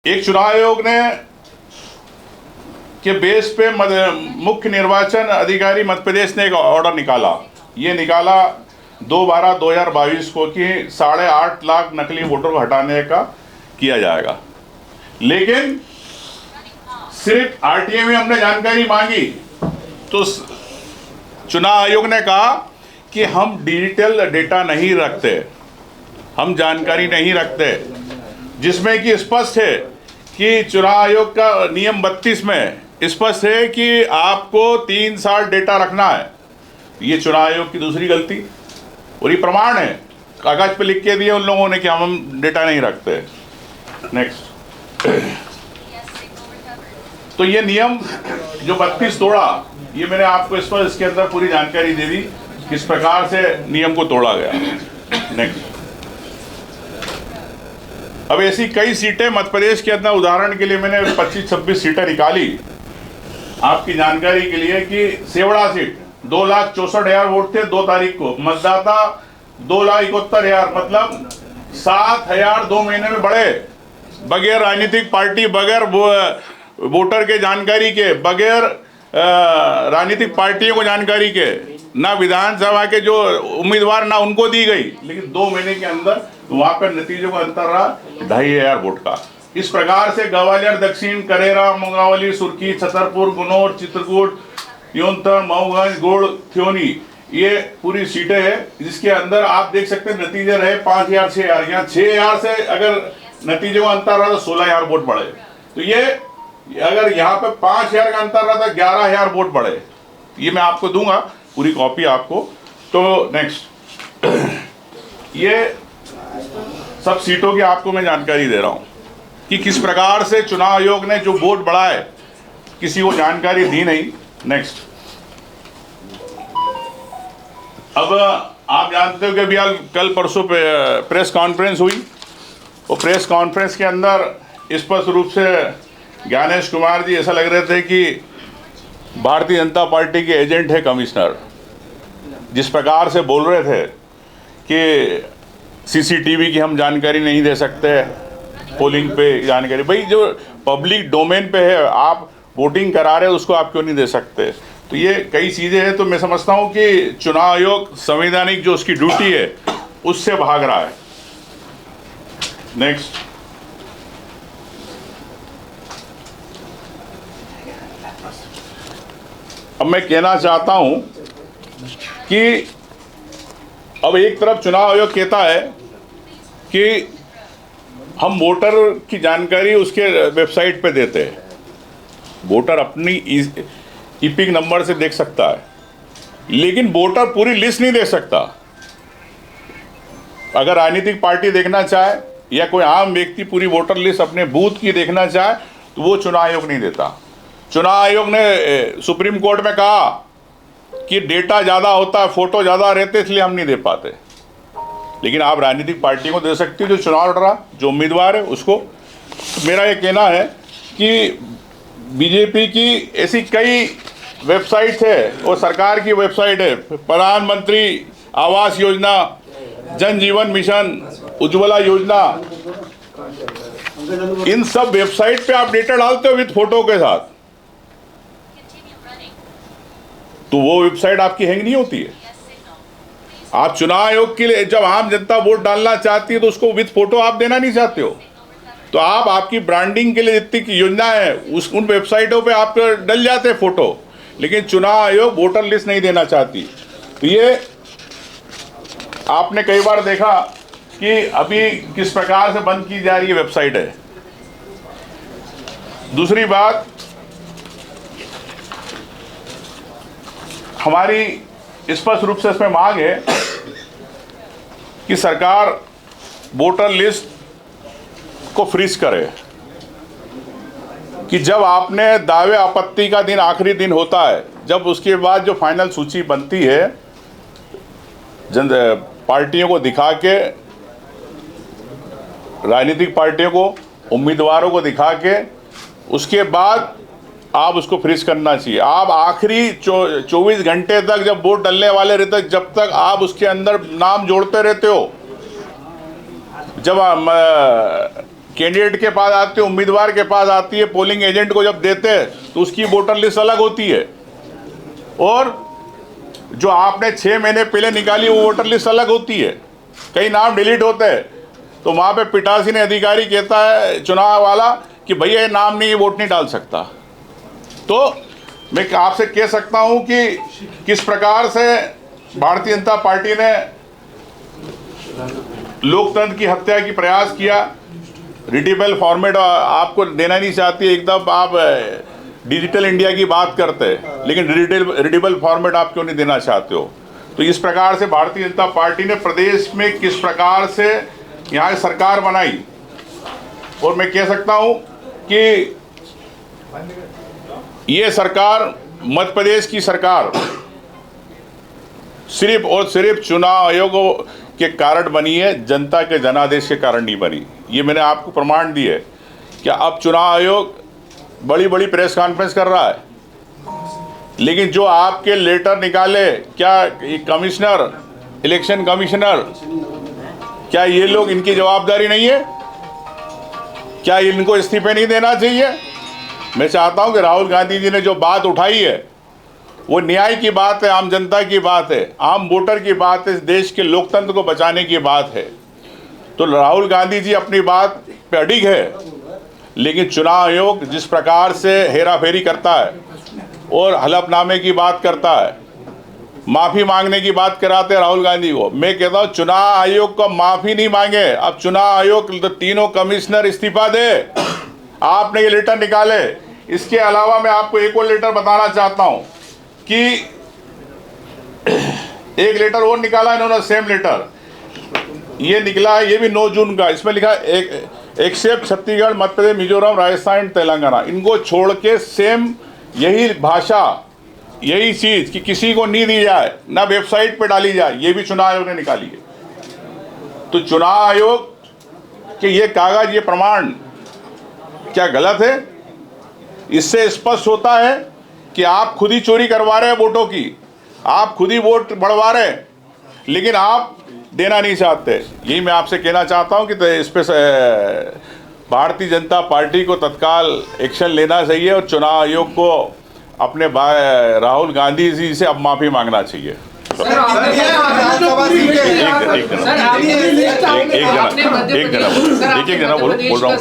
एक चुनाव आयोग ने के बेस पे मुख्य निर्वाचन अधिकारी मध्य प्रदेश ने एक ऑर्डर निकाला। ये निकाला 2/12/2022 को कि 8.5 लाख नकली वोटर को हटाने का किया जाएगा। लेकिन सिर्फ आरटीए में हमने जानकारी मांगी तो चुनाव आयोग ने कहा कि हम डिजिटल डेटा नहीं रखते, हम जानकारी नहीं रखते, जिसमें कि स्पष्ट है कि चुनाव आयोग का नियम 32 में स्पष्ट है कि आपको 3 साल डेटा रखना है। ये चुनाव आयोग की दूसरी गलती और ये प्रमाण है, कागज पे लिख के दिए उन लोगों ने कि हम डेटा नहीं रखते। नेक्स्ट, तो ये नियम जो 32 तोड़ा, ये मैंने आपको इस पर इसके अंदर पूरी जानकारी दे दी किस प्रकार से नियम को तोड़ा गया। नेक्स्ट, अब ऐसी कई सीटें मध्य प्रदेश के अंदर, उदाहरण के लिए मैंने 25-26 सीटें निकाली आपकी जानकारी के लिए कि सेवड़ा सीट 2,64,000 वोट थे 2 तारीख को, मतदाता 2,71,000, मतलब 7,000 2 महीने में बढ़े, बगैर राजनीतिक पार्टी, बगैर वोटर के जानकारी के, बगैर राजनीतिक पार्टियों को जानकारी के, ना विधानसभा के जो उम्मीदवार ना उनको दी गई, लेकिन 2 महीने के अंदर वहां पर नतीजों का अंतर रहा 2,500 वोट का। इस प्रकार से ग्वालियर दक्षिण, करेरा, मुंगावली, सुर्खी, छतरपुर, गुनौर, चित्रकूट, यूनतर, मऊगंज, गोड़, थ्योनी, ये पूरी सीटें हैं जिसके अंदर आप देख सकते हैं नतीजे रहे 5,000, 6,000। यहाँ 6,000 से अगर नतीजों का अंतर रहा तो 16,000 वोट बढ़े। तो ये अगर यहाँ पे 5,000 का अंतर रहा था 11,000 वोट बढ़े। ये मैं आपको दूंगा पूरी कॉपी आपको। तो नेक्स्ट, ये सब सीटों की आपको मैं जानकारी दे रहा हूँ कि किस प्रकार से चुनाव आयोग ने जो वोट बढ़ाए किसी को जानकारी दी नहीं। नेक्स्ट, अब आप जानते हो कि अभी कल परसों प्रेस कॉन्फ्रेंस हुई और प्रेस कॉन्फ्रेंस के अंदर स्पष्ट रूप से ज्ञानेश कुमार जी ऐसा लग रहे थे कि भारतीय जनता पार्टी के एजेंट है कमिश्नर। जिस प्रकार से बोल रहे थे कि सीसीटीवी की हम जानकारी नहीं दे सकते, पोलिंग पे जानकारी, भाई जो पब्लिक डोमेन पे है, आप वोटिंग करा रहे हो उसको आप क्यों नहीं दे सकते। तो ये कई चीज़ें हैं। तो मैं समझता हूँ कि चुनाव आयोग संवैधानिक जो उसकी ड्यूटी है उससे भाग रहा है। नेक्स्ट, अब मैं कहना चाहता हूं कि अब एक तरफ चुनाव आयोग कहता है कि हम वोटर की जानकारी उसके वेबसाइट पे देते हैं, वोटर अपनी ईपिक नंबर से देख सकता है, लेकिन वोटर पूरी लिस्ट नहीं देख सकता। अगर राजनीतिक पार्टी देखना चाहे या कोई आम व्यक्ति पूरी वोटर लिस्ट अपने बूथ की देखना चाहे तो वो चुनाव आयोग नहीं देता। चुनाव आयोग ने सुप्रीम कोर्ट में कहा कि डेटा ज़्यादा होता है, फोटो ज़्यादा रहते, इसलिए हम नहीं दे पाते। लेकिन आप राजनीतिक पार्टी को दे सकते हो जो चुनाव लड़ रहा, जो उम्मीदवार है उसको। तो मेरा ये कहना है कि बीजेपी की ऐसी कई वेबसाइट्स है और सरकार की वेबसाइट है, प्रधानमंत्री आवास योजना, जन जीवन मिशन, उज्ज्वला योजना, इन सब वेबसाइट पे आप डेटा डालते हो विद फोटो के साथ, तो वो वेबसाइट आपकी हैंग नहीं होती है। आप चुनाव आयोग के लिए जब आम जनता वोट डालना चाहती है तो उसको विद फोटो आप देना नहीं चाहते हो, तो आप आपकी ब्रांडिंग के लिए जितनी योजना है उन वेबसाइटों पे आप डल जाते हैं फोटो, लेकिन चुनाव आयोग वोटर लिस्ट नहीं देना चाहती। तो ये आपने कई बार देखा कि अभी किस प्रकार से बंद की जा रही है वेबसाइट है। दूसरी बात, हमारी स्पष्ट रूप से इसमें मांग है कि सरकार वोटर लिस्ट को फ्रीज करे कि जब आपने दावे आपत्ति का दिन आखिरी दिन होता है, जब उसके बाद जो फाइनल सूची बनती है जन पार्टियों को दिखा के, राजनीतिक पार्टियों को, उम्मीदवारों को दिखा के, उसके बाद आप उसको फ्रीज करना चाहिए। आप आखिरी 24 घंटे तक जब वोट डलने वाले रहते, जब तक आप उसके अंदर नाम जोड़ते रहते हो, जब कैंडिडेट के पास आती है, उम्मीदवार के पास आती है, पोलिंग एजेंट को जब देते हैं तो उसकी वोटर लिस्ट अलग होती है, और जो आपने 6 महीने पहले निकाली वो वोटर लिस्ट अलग होती है। कई नाम डिलीट होते हैं, तो वहाँ पे पीठासीन अधिकारी कहता है चुनाव वाला कि भैया ये नाम नहीं, वोट नहीं डाल सकता। तो मैं आपसे कह सकता हूँ कि किस प्रकार से भारतीय जनता पार्टी ने लोकतंत्र की हत्या की प्रयास किया। रीडेबल फॉर्मेट आपको देना नहीं चाहती, एकदम आप डिजिटल इंडिया की बात करते हैं, लेकिन रीडेबल फॉर्मेट आप क्यों नहीं देना चाहते हो। तो इस प्रकार से भारतीय जनता पार्टी ने प्रदेश में किस प्रकार से यहाँ सरकार बनाई, और मैं कह सकता हूँ कि ये सरकार, मध्य प्रदेश की सरकार सिर्फ और सिर्फ चुनाव आयोग के कारण बनी है, जनता के जनादेश के कारण नहीं बनी। ये मैंने आपको प्रमाण दिए है कि अब चुनाव आयोग बड़ी बड़ी प्रेस कॉन्फ्रेंस कर रहा है, लेकिन जो आपके लेटर निकाले, क्या कमिश्नर, इलेक्शन कमिश्नर, क्या ये लोग, इनकी जवाबदारी नहीं है? क्या इनको इस्तीफे नहीं देना चाहिए? मैं चाहता हूं कि राहुल गांधी जी ने जो बात उठाई है वो न्याय की बात है, आम जनता की बात है, आम वोटर की बात है, इस देश के लोकतंत्र को बचाने की बात है। तो राहुल गांधी जी अपनी बात पे अडिग है, लेकिन चुनाव आयोग जिस प्रकार से हेराफेरी करता है और हलफनामे की बात करता है, माफ़ी मांगने की बात कराते हैं राहुल गांधी को, मैं कहता हूँ चुनाव आयोग को माफ़ी नहीं मांगे। अब चुनाव आयोग तो तीनों कमिश्नर इस्तीफा दे। आपने ये लेटर निकाले, इसके अलावा मैं आपको एक और लेटर बताना चाहता हूँ कि एक लेटर और निकाला इन्होंने, सेम लेटर ये निकला है, ये भी 9 जून का। इसमें लिखा है एक्सेप्ट छत्तीसगढ़, मध्य प्रदेश, मिजोरम, राजस्थान, तेलंगाना, इनको छोड़ के सेम यही भाषा, यही चीज कि किसी को नहीं दी जाए, ना वेबसाइट पे डाली जाए, ये भी चुनाव आयोग ने निकाली है। तो चुनाव आयोग के ये कागज, ये प्रमाण क्या गलत है? इससे स्पष्ट होता है कि आप खुद ही चोरी करवा रहे हैं वोटों की, आप खुद ही वोट बढ़वा रहे हैं, लेकिन आप देना नहीं चाहते। यही मैं आपसे कहना चाहता हूं कि इस पे भारतीय जनता पार्टी को तत्काल एक्शन लेना चाहिए और चुनाव आयोग को अपने राहुल गांधी जी से अब माफी मांगना चाहिए। एक जना बोल रहा हूँ।